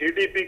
GDP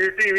PTV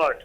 8।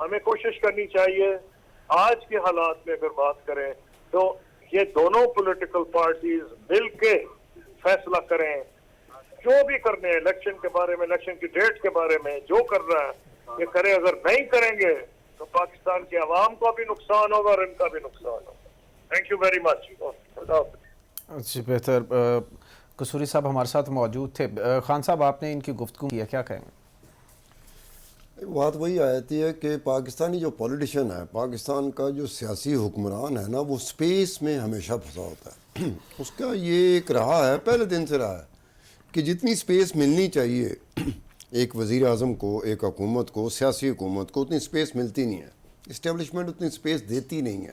ہمیں کوشش کرنی چاہیے آج کے حالات میں اگر بات کریں تو یہ دونوں پولیٹیکل پارٹیز مل کے فیصلہ کریں جو بھی کرنے ہیں الیکشن کے بارے میں, الیکشن کی ڈیٹ کے بارے میں جو کر رہا ہے یہ کرے. اگر نہیں کریں گے تو پاکستان کے عوام کو بھی نقصان ہوگا اور ان کا بھی نقصان ہوگا. Thank you very much. جی بہتر. قصوری صاحب ہمارے ساتھ موجود تھے. خان صاحب آپ نے ان کی گفتگو کی ہے, کیا کہیں گے؟ بات وہی آتی ہے کہ پاکستانی جو پولیٹیشین ہے, پاکستان کا جو سیاسی حکمران ہے نا, وہ سپیس میں ہمیشہ پھنسا ہوتا ہے. اس کا یہ ایک رہا ہے, پہلے دن سے رہا ہے کہ جتنی سپیس ملنی چاہیے ایک وزیر اعظم کو, ایک حکومت کو, سیاسی حکومت کو, اتنی سپیس ملتی نہیں ہے. اسٹیبلشمنٹ اتنی سپیس دیتی نہیں ہے.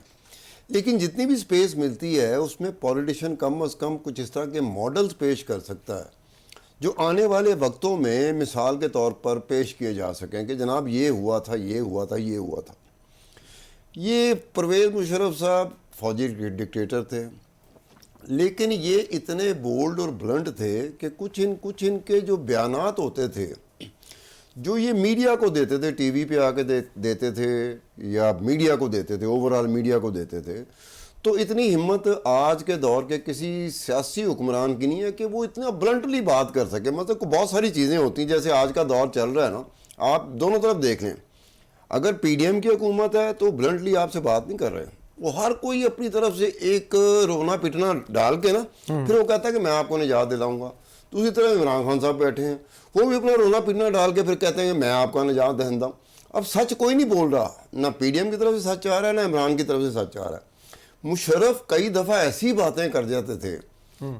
لیکن جتنی بھی سپیس ملتی ہے اس میں پولیٹیشین کم از کم کچھ اس طرح کے ماڈلز پیش کر سکتا ہے جو آنے والے وقتوں میں مثال کے طور پر پیش کیے جا سکیں کہ جناب یہ ہوا تھا, یہ ہوا تھا, یہ ہوا تھا. یہ پرویز مشرف صاحب فوجی ڈکٹیٹر تھے, لیکن یہ اتنے بولڈ اور بلنٹ تھے کہ کچھ ان کے جو بیانات ہوتے تھے جو یہ میڈیا کو دیتے تھے, ٹی وی پہ آ کے دیتے تھے یا میڈیا کو دیتے تھے, اوورال میڈیا کو دیتے تھے, تو اتنی ہمت آج کے دور کے کسی سیاسی حکمران کی نہیں ہے کہ وہ اتنا بلنٹلی بات کر سکے. مطلب کو بہت ساری چیزیں ہوتی ہیں, جیسے آج کا دور چل رہا ہے نا, آپ دونوں طرف دیکھ لیں. اگر پی ڈی ایم کی حکومت ہے تو بلنٹلی آپ سے بات نہیں کر رہے, وہ ہر کوئی اپنی طرف سے ایک رونا پٹنا ڈال کے نا پھر وہ کہتا ہے کہ میں آپ کو نجات دلاؤں گا. تو اسی طرح عمران خان صاحب بیٹھے ہیں, وہ بھی اپنا رونا پٹنا ڈال کے پھر کہتے ہیں کہ میں آپ کا نجات دہندہ ہوں. اب سچ کوئی نہیں بول رہا, نہ پی ڈی ایم کی طرف سے سچ آ رہا ہے, نہ عمران کی طرف سے سچ آ رہا ہے. مشرف کئی دفعہ ایسی باتیں کر جاتے تھے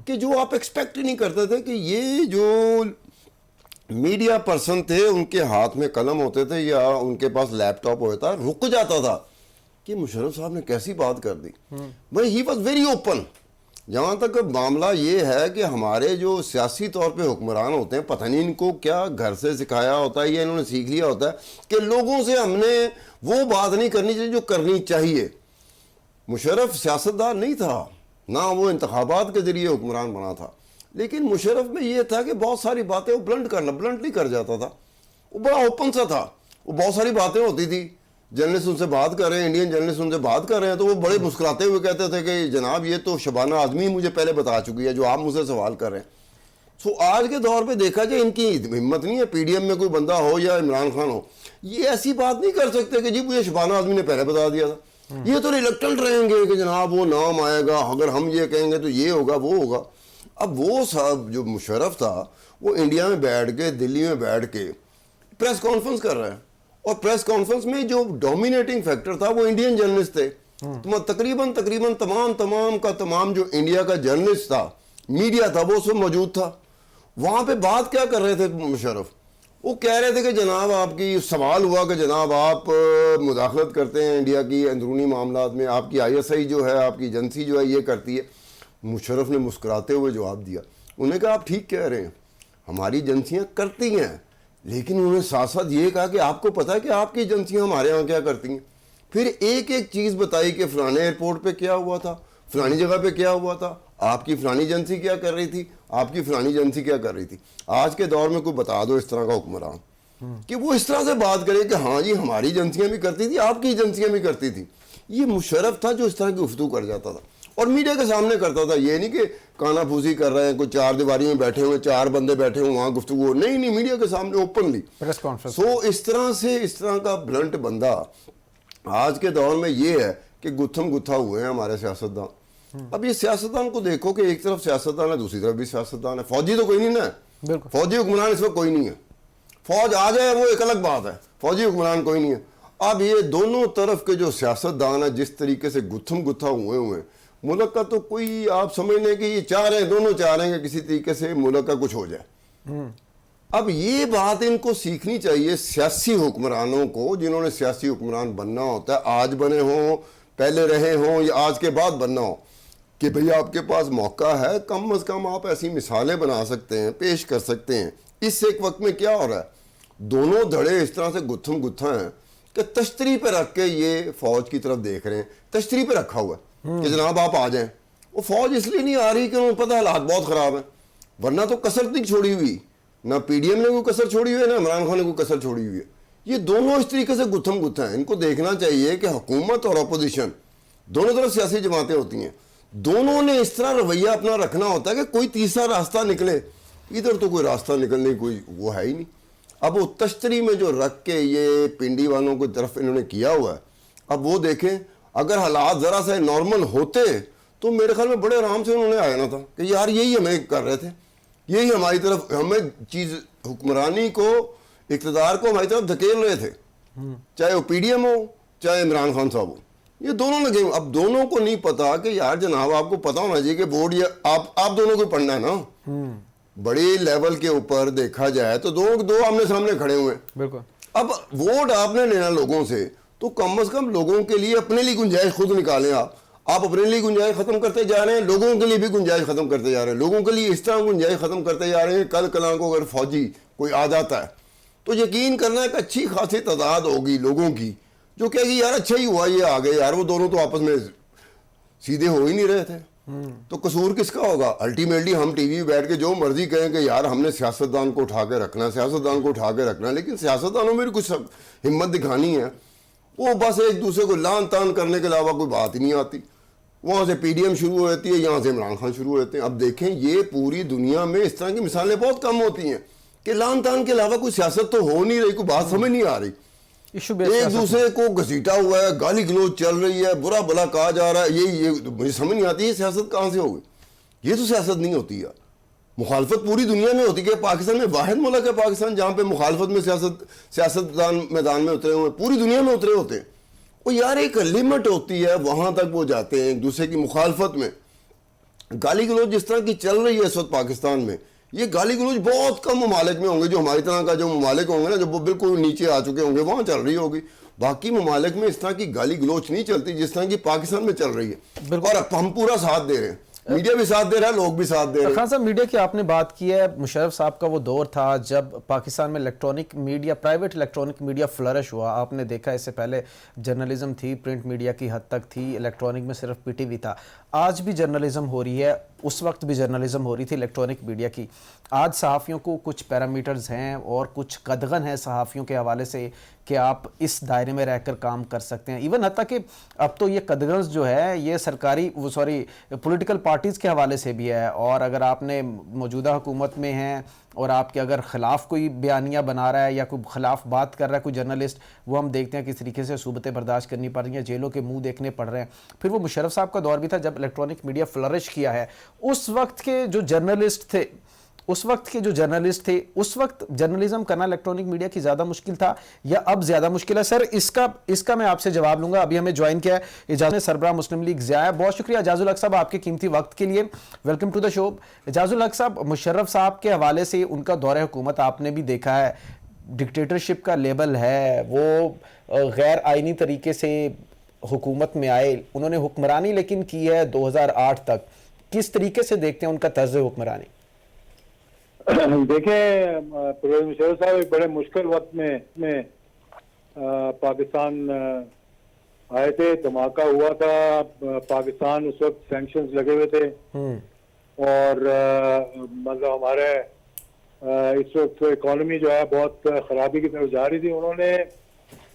کہ جو آپ ایکسپیکٹ ہی نہیں کرتے تھے کہ یہ جو میڈیا پرسن تھے ان کے ہاتھ میں قلم ہوتے تھے یا ان کے پاس لیپ ٹاپ ہوتا, رک جاتا تھا کہ مشرف صاحب نے کیسی بات کر دی. بھائی ہی واز ویری اوپن. جہاں تک معاملہ یہ ہے کہ ہمارے جو سیاسی طور پہ حکمران ہوتے ہیں, پتہ نہیں ان کو کیا گھر سے سکھایا ہوتا ہے یا انہوں نے سیکھ لیا ہوتا ہے کہ لوگوں سے ہم نے وہ بات نہیں کرنی چاہیے جو کرنی چاہیے. مشرف سیاستدان نہیں تھا, نہ وہ انتخابات کے ذریعے حکمران بنا تھا, لیکن مشرف میں یہ تھا کہ بہت ساری باتیں وہ بلنٹلی کر جاتا تھا. وہ بڑا اوپن سا تھا, وہ بہت ساری باتیں ہوتی تھی, جرنلسٹ ان سے بات کر رہے ہیں, انڈین جرنلسٹ ان سے بات کر رہے ہیں, تو وہ بڑے مسکراتے ہوئے کہتے تھے کہ جناب یہ تو شبانہ اعظمی مجھے پہلے بتا چکی ہے جو آپ مجھ سے سوال کر رہے ہیں. سو آج کے دور پہ دیکھا جائے ان کی ہمت نہیں ہے, پی ڈی ایم میں کوئی بندہ ہو یا عمران خان ہو, یہ ایسی بات نہیں کر سکتے کہ جی مجھے شبانہ اعظمی نے پہلے بتا دیا تھا. یہ تو ریلکٹنٹ رہیں گے کہ جناب وہ نام آئے گا, اگر ہم یہ کہیں گے تو یہ ہوگا وہ ہوگا. اب وہ صاحب جو مشرف تھا وہ انڈیا میں بیٹھ کے, دلی میں بیٹھ کے پریس کانفرنس کر رہا ہے, اور پریس کانفرنس میں جو ڈومینیٹنگ فیکٹر تھا وہ انڈین جرنلسٹ تھے. تقریباً تمام کا تمام جو انڈیا کا جرنلسٹ تھا, میڈیا تھا, وہ سب موجود تھا. وہاں پہ بات کیا کر رہے تھے مشرف؟ وہ کہہ رہے تھے کہ جناب آپ کی سوال ہوا کہ جناب آپ مداخلت کرتے ہیں انڈیا کی اندرونی معاملات میں, آپ کی آئی ایس آئی جو ہے, آپ کی ایجنسی جو ہے یہ کرتی ہے. مشرف نے مسکراتے ہوئے جواب دیا, انہوں نے کہا آپ ٹھیک کہہ رہے ہیں, ہماری ایجنسیاں کرتی ہیں, لیکن انہوں نے ساتھ ساتھ یہ کہا کہ آپ کو پتہ ہے کہ آپ کی ایجنسیاں ہمارے ہاں کیا کرتی ہیں. پھر ایک چیز بتائی کہ فلانے ایئرپورٹ پہ کیا ہوا تھا, فلانی جگہ پہ کیا ہوا تھا, آپ کی فلانی ایجنسی کیا کر رہی تھی, آپ کی فلانی ایجنسی کیا کر رہی تھی. آج کے دور میں کوئی بتا دو اس طرح کا حکمران کہ وہ اس طرح سے بات کرے کہ ہاں جی ہماری ایجنسیاں بھی کرتی تھی, آپ کی ایجنسیاں بھی کرتی تھی. یہ مشرف تھا جو اس طرح کی گفتگو کر جاتا تھا اور میڈیا کے سامنے کرتا تھا. یہ نہیں کہ کانا پھوسی کر رہے ہیں, کوئی چار دیواری میں بیٹھے ہوئے, چار بندے بیٹھے ہوئے وہاں گفتگو, نہیں, میڈیا کے سامنے اوپنلی. سو اس طرح کا بلنٹ بندہ آج کے دور میں یہ ہے کہ گتھم گتھا ہوئے ہیں ہمارے سیاستدان. اب یہ سیاستدان کو دیکھو کہ ایک طرف سیاستدان ہے, دوسری طرف بھی سیاستدان ہے. فوجی تو کوئی نہیں نا, فوجی حکمران اس وقت کوئی نہیں ہے. فوج آ جائے وہ ایک الگ بات ہے, فوجی حکمران کوئی نہیں ہے. اب یہ دونوں طرف کے جو سیاستدان ہیں جس طریقے سے گتھم گتھا ہوئے ہیں, ملک کا تو کوئی آپ سمجھ لیں کہ یہ چاہ رہے ہیں, دونوں چاہ رہے ہیں کہ کسی طریقے سے ملک کا کچھ ہو جائے. اب یہ بات ان کو سیکھنی چاہیے دسیاسی حکمرانوں کو, جنہوں نے سیاسی حکمران بننا ہوتا ہے, آج بنے ہوں, پہلے رہے ہوں یا آج کے بعد بننا ہو, کہ بھئی آپ کے پاس موقع ہے, کم از کم آپ ایسی مثالیں بنا سکتے ہیں, پیش کر سکتے ہیں. اس ایک وقت میں کیا ہو رہا ہے, دونوں دھڑے اس طرح سے گتھم گتھا ہیں کہ تشتری پہ رکھ کے یہ فوج کی طرف دیکھ رہے ہیں, تشتری پہ رکھا ہوا ہے کہ جناب آپ آ جائیں. وہ فوج اس لیے نہیں آ رہی کہ انہوں نے پتہ حالات بہت خراب ہیں, ورنہ تو کسر نہیں چھوڑی ہوئی, نہ پی ڈی ایم نے کوئی کسر چھوڑی ہوئی ہے, نہ عمران خان نے کوئی کسر چھوڑی ہوئی ہے. یہ دونوں اس طریقے سے گتھم گتھا ہیں. ان کو دیکھنا چاہیے کہ حکومت اور اپوزیشن دونوں طرف سیاسی جماعتیں ہوتی ہیں, دونوں نے اس طرح رویہ اپنا رکھنا ہوتا ہے کہ کوئی تیسرا راستہ نکلے. ادھر تو کوئی راستہ نکلنے کی کوئی وہ ہے ہی نہیں. اب وہ تشتری میں جو رکھ کے یہ پنڈی والوں کی طرف انہوں نے کیا ہوا ہے, اب وہ دیکھیں اگر حالات ذرا سے نارمل ہوتے تو میرے خیال میں بڑے آرام سے انہوں نے آنا تھا کہ یار یہی ہمیں کر رہے تھے, یہی ہماری طرف ہمیں چیز حکمرانی کو اقتدار کو ہماری طرف دھکیل رہے تھے, چاہے وہ پی ڈی ایم ہو چاہے عمران خان صاحب ہو. یہ دونوں لگے. اب دونوں کو نہیں پتا کہ یار جناب آپ کو پتا ہونا چاہیے کہ بورڈ یہ آپ دونوں کو پڑھنا ہے نا. بڑے لیول کے اوپر دیکھا جائے تو دو آمنے سامنے کھڑے ہوئے. بالکل. اب ووٹ آپ نے لینا لوگوں سے تو کم از کم لوگوں کے لیے اپنے لیے گنجائش خود نکالیں. آپ اپنے لیے گنجائش ختم کرتے جا رہے ہیں, لوگوں کے لیے بھی گنجائش ختم کرتے جا رہے ہیں, لوگوں کے لیے اس طرح گنجائش ختم کرتے جا رہے ہیں. کل کلاں کو اگر فوجی کوئی آ جاتا ہے تو یقین کرنا ایک اچھی خاصی تعداد ہوگی لوگوں کی جو کہے گی یار اچھا ہی ہوا یہ آ گئے, یار وہ دونوں تو آپس میں سیدھے ہو ہی نہیں رہے تھے. تو قصور کس کا ہوگا؟ الٹیمیٹلی ہم ٹی وی بیٹھ کے جو مرضی کہیں کہ یار ہم نے سیاستدان کو اٹھا کے رکھنا ہے, سیاستدان کو اٹھا کے رکھنا ہے, لیکن سیاستدانوں میں بھی کچھ ہمت دکھانی ہے. وہ بس ایک دوسرے کو لان تان کرنے کے علاوہ کوئی بات ہی نہیں آتی. وہاں سے پی ڈی ایم شروع ہو جاتی ہے, یہاں سے عمران خان شروع ہو جاتے ہیں. اب دیکھیں یہ پوری دنیا میں اس طرح کی مثالیں بہت کم ہوتی ہیں کہ لان تان کے علاوہ کوئی سیاست تو ہو نہیں رہی, کوئی بات سمجھ نہیں آ رہی. ایک دوسرے کو گھسیٹا ہوا ہے, گالی گلوچ چل رہی ہے, برا بلا کہا جا رہا ہے. یہ مجھے سمجھ نہیں آتی یہ سیاست کہاں سے ہوگی. یہ تو سیاست نہیں ہوتی ہے. مخالفت پوری دنیا میں ہوتی ہے. پاکستان میں واحد ملک ہے پاکستان جہاں پہ مخالفت میں سیاستدان میدان میں اترے ہوئے ہیں, پوری دنیا میں اترے ہوتے ہیں. وہ یار ایک لمٹ ہوتی ہے, وہاں تک وہ جاتے ہیں ایک دوسرے کی مخالفت میں. گالی گلوچ جس طرح کی چل رہی ہے اس وقت پاکستان میں, یہ گالی گلوچ بہت کم ممالک میں ہوں گے, جو ہماری طرح کا جو ممالک ہوں گے نا, جو وہ بالکل نیچے آ چکے ہوں گے وہاں چل رہی ہوگی. باقی ممالک میں اس طرح کی گالی گلوچ نہیں چلتی جس طرح کی پاکستان میں چل رہی ہے. اور اب ہم پورا ساتھ دے رہے ہیں, میڈیا بھی ساتھ دے رہا ہے, لوگ بھی ساتھ دے رہے ہیں. خان صاحب میڈیا کی آپ نے بات کی ہے, مشرف صاحب کا وہ دور تھا جب پاکستان میں electronic media, private electronic media flourish ہوا. آپ نے دیکھا اس سے پہلے جرنلزم تھی, پرنٹ میڈیا کی حد تک تھی, الیکٹرانک میں صرف پی ٹی وی تھا. آج بھی جرنلزم ہو رہی ہے, اس وقت بھی جرنلزم ہو رہی تھی الیکٹرانک میڈیا کی. آج صحافیوں کو کچھ پیرامیٹرز ہیں اور کچھ قدغن ہیں صحافیوں کے حوالے سے کہ آپ اس دائرے میں رہ کر کام کر سکتے ہیں. ایون حتیٰ کہ اب تو یہ قدغنز جو ہے یہ سرکاری پولیٹیکل پارٹیز کے حوالے سے بھی ہے. اور اگر آپ نے موجودہ حکومت میں ہیں اور آپ کے اگر خلاف کوئی بیانیہ بنا رہا ہے یا کوئی خلاف بات کر رہا ہے کوئی جرنلسٹ, وہ ہم دیکھتے ہیں کس طریقے سے صوبتیں برداشت کرنی پڑ رہی ہیں, جیلوں کے منہ دیکھنے پڑ رہے ہیں. پھر وہ مشرف صاحب کا دور بھی تھا جب الیکٹرانک میڈیا فلرش کیا ہے. اس وقت کے جو جرنلسٹ تھے اس وقت جرنلزم کرنا الیکٹرانک میڈیا کی زیادہ مشکل تھا یا اب زیادہ مشکل ہے؟ سر اس کا میں آپ سے جواب لوں گا. ابھی ہمیں جوائن کیا ہے اجاز سربراہ مسلم لیگ ضیاء. بہت شکریہ اجاز الحق صاحب آپ کے قیمتی وقت کے لیے. ویلکم ٹو دا شو. اجاز الحق صاحب, مشرف صاحب کے حوالے سے ان کا دور حکومت آپ نے بھی دیکھا ہے, ڈکٹیٹرشپ کا لیبل ہے, وہ غیر آئینی طریقے سے حکومت میں آئے, انہوں نے حکمرانی لیکن کی ہے 2008 تک. کس طریقے سے دیکھتے ہیں ان کا طرز حکمرانی؟ دیکھیں پروفیسر مشرف صاحب ایک بڑے مشکل وقت میں پاکستان آئے تھے, دھماکہ ہوا تھا پاکستان, اس وقت سینکشنز لگے ہوئے تھے اور مطلب ہمارے اس وقت اکانومی جو ہے بہت خرابی کی طرف جا رہی تھی. انہوں نے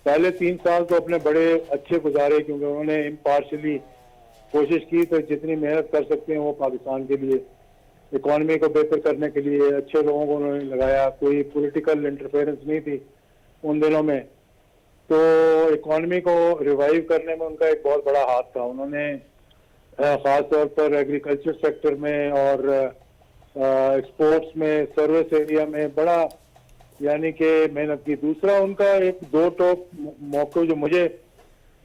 پہلے 3 سال تو اپنے بڑے اچھے گزارے کیونکہ انہوں نے امپارشلی کوشش کی تو جتنی محنت کر سکتے ہیں وہ پاکستان کے لیے, اکانومی کو بہتر کرنے کے لیے اچھے لوگوں کو انہوں نے لگایا. کوئی پولیٹیکل انٹرفیرنس نہیں تھی ان دنوں میں, تو اکانومی کو ریوائیو کرنے میں ان کا ایک بہت بڑا ہاتھ تھا. انہوں نے خاص طور پر ایگریکلچر سیکٹر میں اور ایکسپورٹس میں, سروس ایریا میں بڑا یعنی کہ محنت کی. دوسرا ان کا ایک 2 ٹاپ موقع جو مجھے,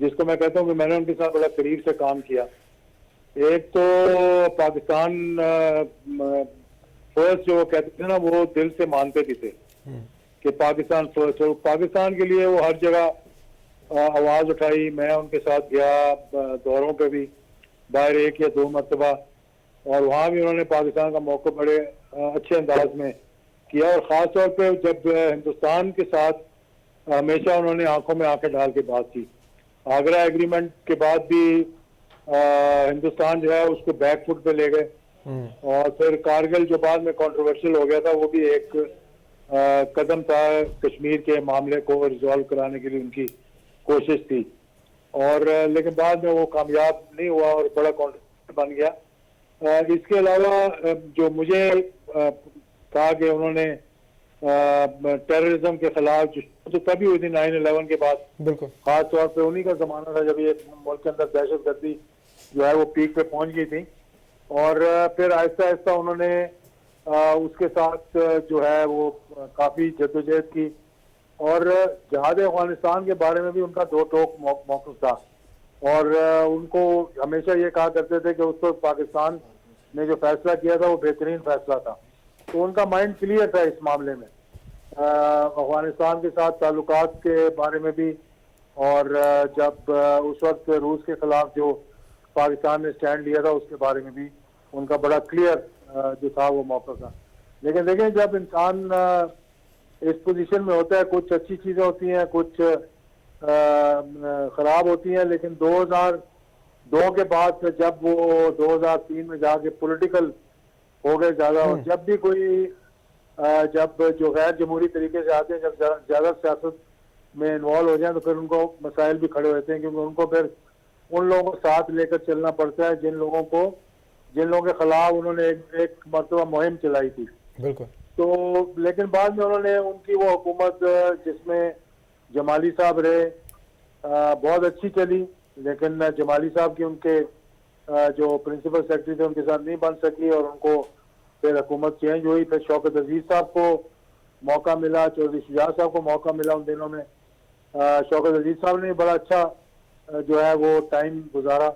جس کو میں کہتا ہوں کہ میں نے ان کے ساتھ بڑا قریب سے کام کیا. ایک تو پاکستان فرسٹ جو وہ کہتے تھے نا, وہ دل سے مانتے بھی تھے کہ پاکستان فرسٹ, اور پاکستان کے لیے وہ ہر جگہ آواز اٹھائی. میں ان کے ساتھ گیا دوروں پہ بھی باہر 1 یا 2 مرتبہ, اور وہاں بھی انہوں نے پاکستان کا موقع بڑے اچھے انداز میں کیا. اور خاص طور پہ جب ہندوستان کے ساتھ ہمیشہ انہوں نے آنکھوں میں آنکھیں ڈال کے بات کی. آگرہ ایگریمنٹ کے بعد بھی ہندوستان جو ہے اس کو بیک فٹ پہ لے گئے, اور پھر کارگل جو بعد میں کنٹروورشل ہو گیا تھا وہ بھی ایک قدم تھا کشمیر کے معاملے کو ریزالو کرانے کے لیے ان کی کوشش تھی، اور لیکن بعد میں وہ کامیاب نہیں ہوا اور بڑا کانٹروورسی بن گیا۔ اس کے علاوہ جو مجھے کہا کہ انہوں نے ٹیررزم کے خلاف جو تبھی ہوئی تھی 9/11 کے بعد، بالکل خاص طور پہ انہی کا زمانہ تھا جب یہ ملک کے اندر دہشت گردی جو ہے وہ پیک پہ پہنچ گئی تھی، اور پھر آہستہ آہستہ انہوں نے اس کے ساتھ جو ہے وہ کافی جدوجہد کی، اور جہاد افغانستان کے بارے میں بھی ان کا دو ٹوک موقف تھا، اور ان کو ہمیشہ یہ کہا کرتے تھے کہ اس وقت پاکستان نے جو فیصلہ کیا تھا وہ بہترین فیصلہ تھا، تو ان کا مائنڈ کلیئر تھا اس معاملے میں، افغانستان کے ساتھ تعلقات کے بارے میں بھی، اور جب اس وقت روس کے خلاف جو پاکستان نے سٹینڈ لیا تھا اس کے بارے میں بھی ان کا بڑا کلیئر جو تھا وہ موقف تھا۔ لیکن دیکھیں جب انسان اس پوزیشن میں ہوتا ہے، کچھ اچھی چیزیں ہوتی ہیں، کچھ خراب ہوتی ہیں، لیکن 2002 کے بعد جب وہ 2003 میں جا کے پولیٹیکل ہو گئے زیادہ، اور جب بھی کوئی جب جو غیر جمہوری طریقے سے آتے ہیں، جب زیادہ سیاست میں انوالو ہو جائیں تو پھر ان کو مسائل بھی کھڑے ہوتے ہیں، کیونکہ ان کو پھر ان لوگوں کو ساتھ لے کر چلنا پڑتا ہے جن لوگوں کے خلاف انہوں نے ایک مرتبہ مہم چلائی تھی۔ بالکل تو لیکن بعد میں انہوں نے ان کی وہ حکومت جس میں جمالی صاحب رہے بہت اچھی چلی، لیکن جمالی صاحب کی ان کے جو پرنسپل سیکرٹری تھے ان کے ساتھ نہیں بن سکی، اور ان کو پھر حکومت چینج ہوئی، پھر شوکت عزیز صاحب کو موقع ملا، چودھری شجاع صاحب کو موقع ملا ان دنوں میں۔ شوکت عزیز صاحب نے بڑا اچھا جو ہے وہ ٹائم گزارا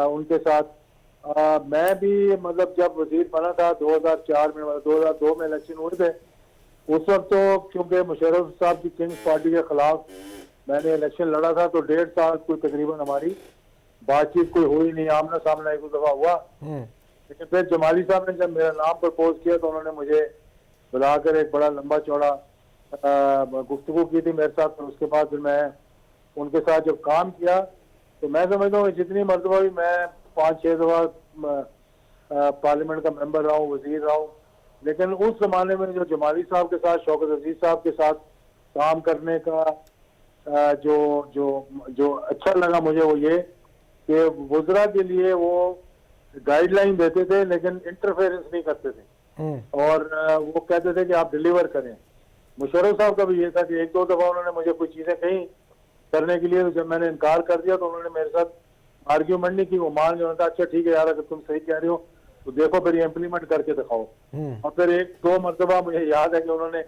ان کے ساتھ۔ میں بھی مطلب جب وزیر بنا تھا 2004 میں، 2002 میں الیکشن ہوئے تھے، اس وقت تو کیونکہ مشرف صاحب کی کنگز پارٹی کے خلاف میں نے الیکشن لڑا تھا، تو 1.5 سال کوئی تقریباً ہماری بات چیت کوئی ہوئی نہیں، آمنا سامنا ایک دفعہ ہوا، لیکن پھر جمالی صاحب نے جب میرا نام پرپوز کیا تو انہوں نے مجھے بلا کر ایک بڑا لمبا چوڑا گفتگو کی تھی میرے ساتھ، اور اس کے بعد پھر میں ان کے ساتھ جب کام کیا تو میں سمجھتا ہوں کہ جتنی مرتبہ بھی میں 5-6 دفعہ پارلیمنٹ کا ممبر رہا ہوں، وزیر رہا ہوں، لیکن اس زمانے میں جو جمالی صاحب کے ساتھ، شوکت عزیز صاحب کے ساتھ کام کرنے کا جو اچھا لگا مجھے وہ یہ کہ وزراء کے لیے وہ گائیڈ لائن دیتے تھے لیکن انٹرفیئرنس نہیں کرتے تھے، اور وہ کہتے تھے کہ آپ ڈیلیور کریں۔ مشرف صاحب کا بھی یہ تھا کہ 1-2 دفعہ انہوں نے مجھے کچھ چیزیں کہیں کرنے کے لیے، تو جب میں نے انکار کر دیا تو انہوں نے میرے ساتھ آرگیومنٹ نہیں کی، وہ مان جو تھا اچھا ٹھیک ہے یار اگر تم صحیح کہہ رہے ہو تو دیکھو پھر یہ امپلیمنٹ کر کے دکھاؤ۔ اور پھر 1-2 مرتبہ مجھے یاد ہے کہ انہوں نے،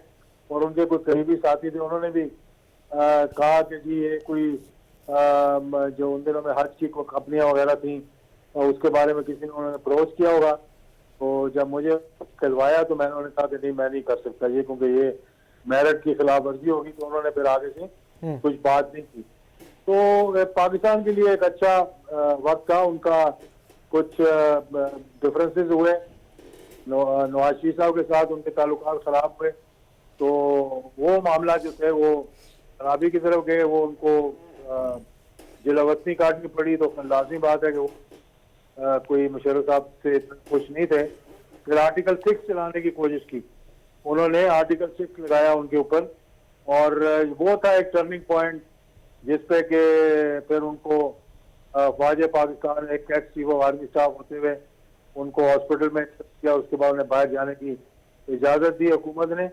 اور ان کے کوئی قریبی ساتھی تھے، انہوں نے بھی کہا کہ جی یہ کوئی جو ان دنوں میں حج کی کوئی کمپنیاں وغیرہ تھیں اس کے بارے میں کسی نے انہوں نے اپروچ کیا ہوگا، تو جب مجھے کھلوایا تو میں نے کہا کہ نہیں میں نہیں کر سکتا یہ، کیونکہ یہ میرٹ کی خلاف ورزی ہوگی، تو انہوں نے پھر آگے سے کچھ بات نہیں کی۔ تو پاکستان کے لیے ایک اچھا وقت تھا، ان کا کچھ ڈفرینسز ہوئے، نواز شریف صاحب کے ساتھ ان کے تعلقات خراب ہوئے، تو وہ معاملہ جو تھے وہ خرابی کی طرف گئے، وہ ان کو جلاوطنی کاٹنی پڑی، تو لازمی بات ہے کہ وہ کوئی مشرف صاحب سے خوش نہیں تھے۔ پھر آرٹیکل 6 چلانے کی کوشش کی، انہوں نے آرٹیکل 6 لگایا ان کے اوپر، اور وہ تھا ایک ٹرننگ پوائنٹ جس پہ کہ پھر ان کو فوج پاکستان ایک x chief of army staff ہوتے ہوئے ان کو ہاسپٹل میں کیا، اس کے بعد انہیں باہر جانے کی اجازت دی حکومت نے،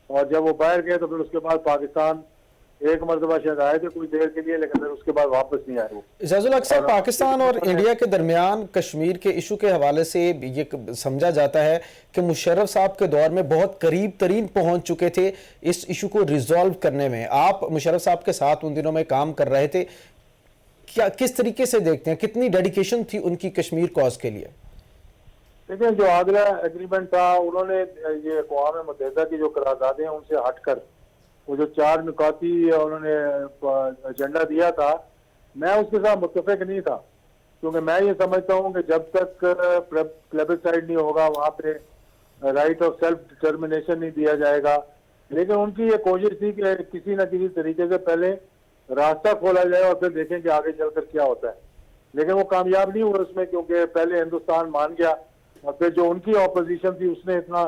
اور جب وہ باہر گئے تو پھر اس کے بعد پاکستان ایک مرتبہ شاید آئے تھے کچھ دیر کے لیے، لیکن پھر اس کے بعد واپس نہیں آئے وہ۔ اعجاز الحق صاحب، پاکستان اور انڈیا کے درمیان کشمیر کے ایشو کے حوالے سے یہ سمجھا جاتا ہے کہ مشرف صاحب کے دور میں بہت قریب ترین پہنچ چکے تھے اس ایشو کو ریزالو کرنے میں۔ آپ مشرف صاحب کے ساتھ ان دنوں میں کام کر رہے تھے، کیا کس طریقے سے دیکھتے ہیں، کتنی ڈیڈیکیشن تھی ان کی کشمیر کاز کے لیے؟ لیکن جو آگرہ ایگریمنٹ تھا، انہوں نے یہ اقوام متحدہ کی جو قراردادیں ہیں ان سے ہٹ کر وہ جو 4 نکاتی انہوں نے ایجنڈا دیا تھا، میں اس کے ساتھ متفق نہیں تھا، کیونکہ میں یہ سمجھتا ہوں کہ جب تک پلیبسائڈ نہیں ہوگا وہاں پہ رائٹ آف سیلف ڈٹرمنیشن نہیں دیا جائے گا۔ لیکن ان کی یہ کوشش تھی کہ کسی نہ کسی طریقے سے پہلے راستہ کھولا جائے اور پھر دیکھیں کہ آگے چل کر کیا ہوتا ہے، لیکن وہ کامیاب نہیں ہوئے اس میں، کیونکہ پہلے ہندوستان مان گیا اور پھر جو ان کی اپوزیشن تھی اس نے اتنا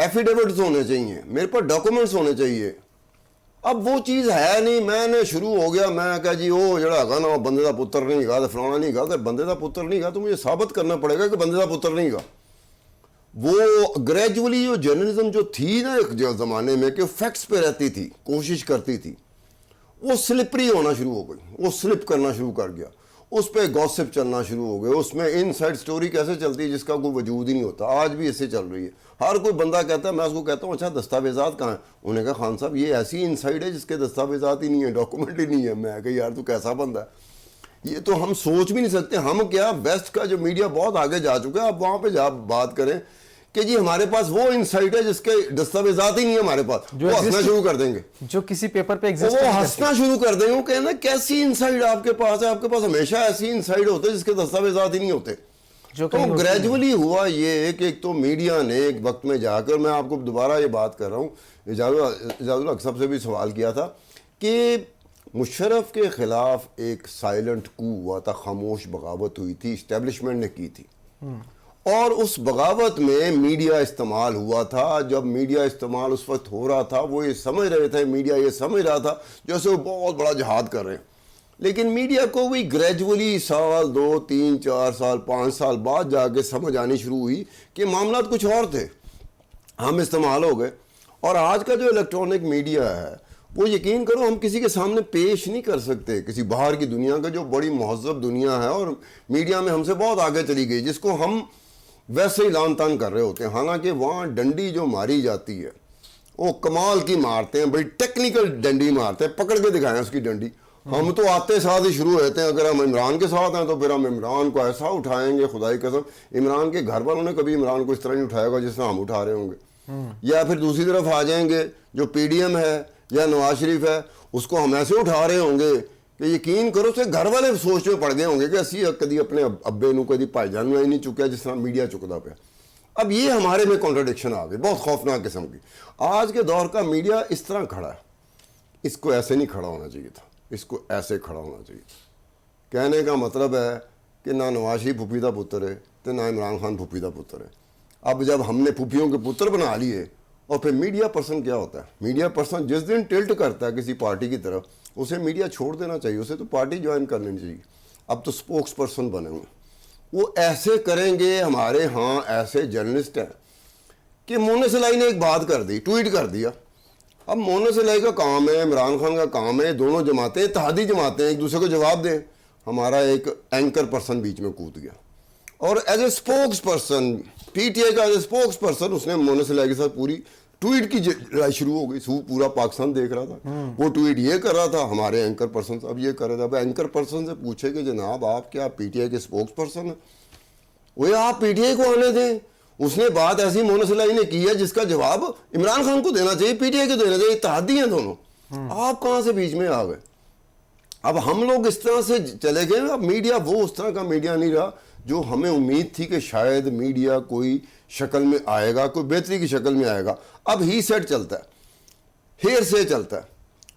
ایفیڈیوٹس ہونے چاہیے, میرے پاس ڈاکومنٹس ہونے چاہیے. اب وہ چیز ہے نہیں, میں نے شروع ہو گیا, میں کہا جی وہ جڑا ہے نا بندے دا پتر نہیں گا, فلانا نہیں گا. اگر بندے دا پتر نہیں گا تو مجھے ثابت کرنا پڑے گا کہ بندے دا پتر نہیں گا. وہ گریجولی جو جرنلزم جو تھی نا ایک زمانے میں کہ فیکٹس پہ رہتی تھی, کوشش کرتی تھی, وہ سلپری ہونا شروع ہو گئی, وہ سلپ کرنا شروع کر گیا, اس پہ گوسپ چلنا شروع ہو گئے, اس میں ان سائڈ سٹوری کیسے چلتی ہے جس کا کوئی وجود ہی نہیں ہوتا. آج بھی ایسے چل رہی ہے. ہر کوئی بندہ کہتا ہے, میں اس کو کہتا ہوں اچھا دستاویزات کہاں ہیں, انہوں نے کہا خان صاحب یہ ایسی ان سائڈ ہے جس کے دستاویزات ہی نہیں ہیں, ڈاکومنٹ ہی نہیں ہے. میں کہا یار تو کیسا بندہ ہے, یہ تو ہم سوچ بھی نہیں سکتے. ہم کیا ویسٹ کا جو میڈیا بہت آگے جا چکا ہے, آپ وہاں پہ جا بات کریں کہ جی ہمارے پاس وہ انسائٹ ہے جس کے دستاویزات ہی نہیں ہے ہمارے پاس, وہ ہنسنا شروع کر دیں گے, جو کسی پیپر پہ وہ ہنسنا شروع کر دیں گے. وہ کہنا کیسی انسائٹ آپ کے پاس ہے, آپ کے پاس ہمیشہ ایسی انسائٹ ہوتے ہیں جس کے دستاویزات ہی نہیں ہوتے. تو گریجولی ہوا یہ کہ ایک تو میڈیا نے ایک وقت میں جا کر, میں آپ کو دوبارہ یہ بات کر رہا ہوں, اجاز الحق صاحب سے بھی سوال کیا تھا کہ مشرف کے خلاف ایک سائلنٹ کو ہوا تھا, خاموش بغاوت ہوئی تھی, اسٹیبلشمنٹ نے کی تھی, اور اس بغاوت میں میڈیا استعمال ہوا تھا. جب میڈیا استعمال اس وقت ہو رہا تھا وہ یہ سمجھ رہے تھے, میڈیا یہ سمجھ رہا تھا جیسے وہ بہت بڑا جہاد کر رہے ہیں. لیکن میڈیا کو بھی گریجولی سال 2 3 4 سال 5 سال بعد جا کے سمجھ آنی شروع ہوئی کہ معاملات کچھ اور تھے, ہم استعمال ہو گئے. اور آج کا جو الیکٹرانک میڈیا ہے وہ یقین کرو ہم کسی کے سامنے پیش نہیں کر سکتے. کسی باہر کی دنیا کا جو بڑی مہذب دنیا ہے اور میڈیا میں ہم سے بہت آگے چلی گئی, جس کو ہم ویسے ہی لان تان کر رہے ہوتے ہیں, حالانکہ وہاں ڈنڈی جو ماری جاتی ہے وہ کمال کی مارتے ہیں, بڑی ٹیکنیکل ڈنڈی مارتے ہیں, پکڑ کے دکھائیں اس کی ڈنڈی. ہم تو آتے ساتھ ہی شروع ہوتے ہیں, اگر ہم عمران کے ساتھ ہیں تو پھر ہم عمران کو ایسا اٹھائیں گے, خدائی قسم عمران کے گھر والوں نے کبھی عمران کو اس طرح نہیں اٹھایا گا جس طرح ہم اٹھا رہے ہوں گے. یا پھر دوسری طرف آ جائیں گے جو پی ڈی ایم ہے یا نواز شریف ہے, اس کو ہم ایسے اٹھا رہے ہوں گے کہ یقین کرو سے گھر والے سوچ میں پڑ گئے ہوں گے کہ اسی کدی اپنے ابے نو کدی بھائی جان میں ہی نہیں چکیا جس طرح میڈیا چکتا پہ. اب یہ ہمارے میں کانٹرڈکشن آ گئی بہت خوفناک قسم کی. آج کے دور کا میڈیا اس طرح کھڑا ہے, اس کو ایسے نہیں کھڑا ہونا چاہیے تھا, اس کو ایسے کھڑا ہونا چاہیے تھا. کہنے کا مطلب ہے کہ نہ نواز شریف پھوپھیدہ پتر ہے تو نہ عمران خان پھوپھیدہ پتر ہے. اب جب ہم نے پھوپھیوں کے پتر بنا لیے, اور پھر میڈیا پرسن کیا ہوتا ہے, میڈیا پرسن جس دن ٹلٹ کرتا ہے کسی پارٹی کی طرف اسے میڈیا چھوڑ دینا چاہیے, اسے تو پارٹی جوائن کر لینی چاہیے. اب تو سپوکس پرسن بنے ہوئے, وہ ایسے کریں گے. ہمارے ہاں ایسے جرنلسٹ ہیں کہ مونس الائی نے ایک بات کر دی, ٹویٹ کر دیا. اب مونس الائی کا کام ہے, عمران خان کا کام ہے, دونوں جماعتیں اتحادی جماعتیں ایک دوسرے کو جواب دیں. ہمارا ایک اینکر پرسن بیچ میں کود گیا اور as a spokes person, P T I کا ایز اے سپوکس پرسن اس نے مونس الائی کے ساتھ پوری ٹویٹ کی لڑائی شروع ہو گئی. پورا پاکستان دیکھ رہا تھا, وہ ٹویٹ یہ کر رہا تھا, ہمارے اینکر پرسن اب یہ کر رہا تھا. اب اینکر پرسن سے پوچھے کہ جناب آپ کیا پی ٹی آئی کے سپوکس پرسن ہیں, وہ آپ پی ٹی آئی کو آنے دیں. اس نے بات ایسی مونس الائی نے کی ہے جس کا جواب عمران خان کو دینا چاہیے, پی ٹی آئی کو دینا چاہیے, اتحادی ہیں دونوں. آپ کہاں سے بیچ میں آ گئے؟ اب ہم لوگ اس طرح سے چلے گئے. اب میڈیا وہ اس طرح کا میڈیا نہیں رہا جو ہمیں امید تھی کہ شاید میڈیا کوئی شکل میں آئے گا, کوئی بہتری کی شکل میں آئے گا. اب ہی سیٹ چلتا ہے, ہیر سے چلتا ہے,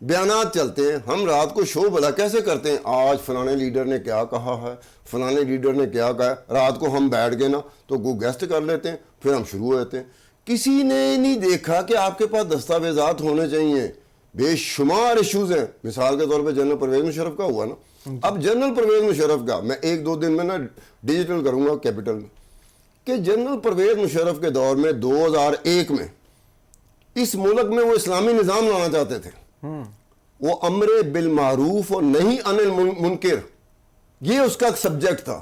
بیانات چلتے ہیں. ہم رات کو شو بلا کیسے کرتے ہیں, آج فلانے لیڈر نے کیا کہا ہے, فلانے لیڈر نے کیا کہا ہے. رات کو ہم بیٹھ گئے نا تو وہ گیسٹ کر لیتے ہیں, پھر ہم شروع ہوتے ہیں. کسی نے نہیں دیکھا کہ آپ کے پاس دستاویزات ہونے چاہیے. بے شمار ایشوز ہیں. مثال کے طور پہ جنرل پرویز مشرف کا ہوا نا, اب جنرل پرویز مشرف کا میں 1-2 دن میں نا ڈیجیٹل کروں گا کیپٹل میں, کہ جنرل پرویز مشرف کے دور میں 2001 میں اس ملک میں وہ اسلامی نظام لانا چاہتے تھے. وہ امر بالمعروف اور نہیں عن المنکر, یہ اس کا سبجیکٹ تھا.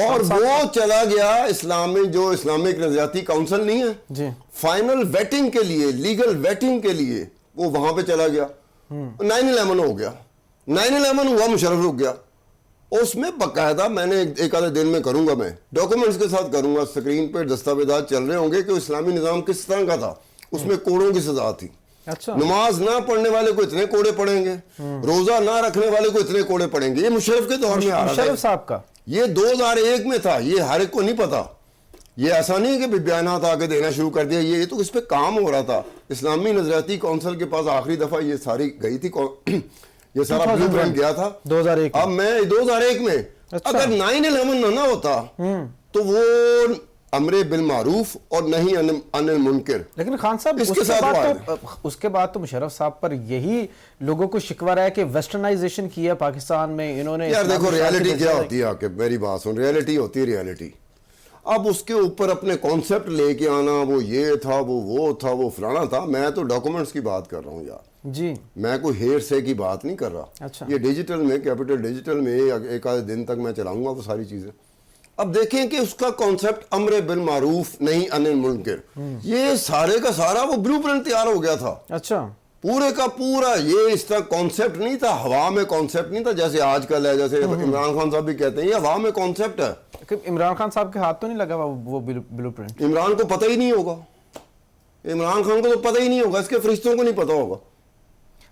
اور وہ چلا گیا جو اسلامک نظریاتی کاؤنسل نہیں ہے, فائنل ویٹنگ کے لیے, لیگل ویٹنگ کے لیے وہ وہاں پہ چلا گیا. 9/11 ہو گیا, 9/11 ہوا, مشرف رک گیا. اس میں باقاعدہ میں نے ایک آدھے دن میں کروں گا, میں ڈاکومنٹس کے ساتھ کروں گا, اسکرین پہ دستاویزات چل رہے ہوں گے کہ اسلامی نظام کس طرح کا تھا. اس میں کوڑوں کی سزا تھی. نماز نہ پڑھنے والے کو اتنے کوڑے پڑیں گے, روزہ نہ رکھنے والے کو اتنے کوڑے پڑیں گے. یہ مشرف کے دور میں آ رہا تھا, صاحب کا یہ 2001 میں تھا. یہ ہر ایک کو نہیں پتا. یہ ایسا نہیں کہ بیانات آ کے دینا شروع کر دیا, یہ تو اس پہ کام ہو رہا تھا. اسلامی نظریاتی کونسل کے پاس آخری دفعہ یہ ساری گئی تھی, یہ سارا بلو پرنٹ گیا تھا 2001. اب میں 2001 میں اگر 9/11 نہ ہوتا تو وہ امر بالمعروف اور نہیں عن المنکر. لیکن خان صاحب اس کے بعد تو مشرف صاحب پر یہی لوگوں کو شکوہ رہا ہے کہ ویسٹرنائزیشن کی ہے پاکستان میں انہوں نے. یار دیکھو ریالٹی کیا ہوتی ہے کہ میری بات سن, ریالٹی ہوتی ہے ریالٹی. اب اس کے اوپر اپنے کانسیپٹ لے کے آنا, وہ یہ تھا وہ تھا وہ فلانا تھا. میں تو ڈاکومنٹس کی بات کر رہا ہوں یار جی, میں کوئی ہیر سے کی بات نہیں کر رہا. اچھا. یہ ڈیجیٹل میں کیپٹل ڈیجیٹل میں ایک آدھے دن تک میں چلاؤں گا وہ ساری چیزیں. اب دیکھیں کہ اس کا کانسیپٹ امر بالمعروف نہیں عن المنکر, یہ سارے کا سارا وہ بلو پرنٹ تیار ہو گیا تھا. اچھا, پورے کا پورا یہ اس طرح کانسیپٹ نہیں تھا, ہوا میں کانسیپٹ نہیں تھا جیسے آج کل ہے, جیسے عمران خان صاحب بھی کہتے ہیں یہ ہوا میں کانسیپٹ ہے. عمران خان صاحب کے ہاتھ تو نہیں لگا وہ بلو پرنٹ؟ عمران کو پتہ ہی نہیں ہوگا, عمران خان کو تو پتہ ہی نہیں ہوگا, اس کے فرشتوں کو نہیں پتہ ہوگا.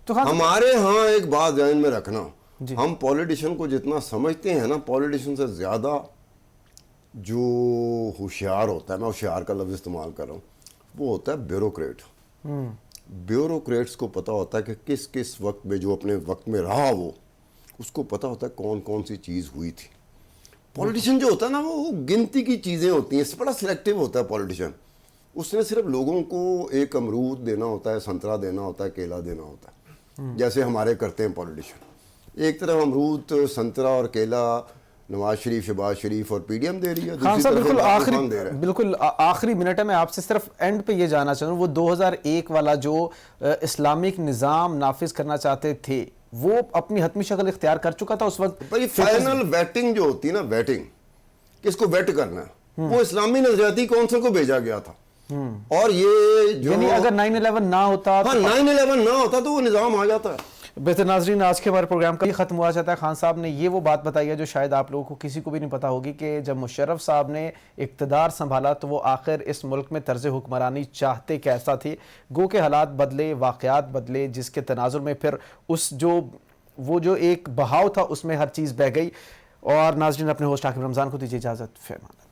تو ہمارے ہاں ایک بات ذہن میں رکھنا, ہم پولیٹیشین کو جتنا سمجھتے ہیں نا, پولیٹیشین سے زیادہ جو ہوشیار ہوتا ہے, میں ہوشیار کا لفظ استعمال کر رہا ہوں, وہ ہوتا ہے بیوروکریٹ. بیوروکریٹس کو پتہ ہوتا ہے کہ کس کس وقت میں جو اپنے وقت میں رہا وہ اس کو پتہ ہوتا ہے کون کون سی چیز ہوئی تھی. پولیٹیشین جو ہوتا ہے نا وہ گنتی کی چیزیں ہوتی ہیں, بڑا سلیکٹیو ہوتا ہے پولیٹیشین. اس نے صرف لوگوں کو ایک امرود دینا ہوتا ہے, سنترا دینا ہوتا ہے, کیلا دینا ہوتا ہے, جیسے ہمارے کرتے ہیں پولیٹیشین. ایک طرف امرود, سنترا اور کیلا نواز شریف, شہباز شریف اور پی ڈی ایم دے رہی ہے, خان صاحب بالکل آخری منٹ ہے, میں آپ سے صرف اینڈ پہ یہ جاننا چاہوں, وہ 2001 والا جو اسلامک نظام نافذ کرنا چاہتے تھے وہ اپنی حتمی شکل اختیار کر چکا تھا اس وقت؟ فائنل ویٹنگ جو ہوتی ہے نا, ویٹنگ کس کو ویٹ کرنا ہے, وہ اسلامی نظریاتی کونسل کو بھیجا گیا تھا. اور یہ جو یعنی اگر 9/11 نہ ہوتا, 9/11 نہ ہوتا تو وہ نظام آ جاتا ہے. بہتر ناظرین, آج کے ہمارے پروگرام کا ختم ہوا چاہتا ہے. خان صاحب نے یہ وہ بات بتائی ہے جو شاید آپ لوگوں کو کسی کو بھی نہیں پتا ہوگی کہ جب مشرف صاحب نے اقتدار سنبھالا تو وہ آخر اس ملک میں طرز حکمرانی چاہتے کیسا تھے. گو کہ حالات بدلے, واقعات بدلے, جس کے تناظر میں پھر وہ جو ایک بہاؤ تھا اس میں ہر چیز بہہ گئی. اور ناظرین, اپنے ہوسٹ عاقب رمضان کو دیجیے اجازت. فی امان اللہ.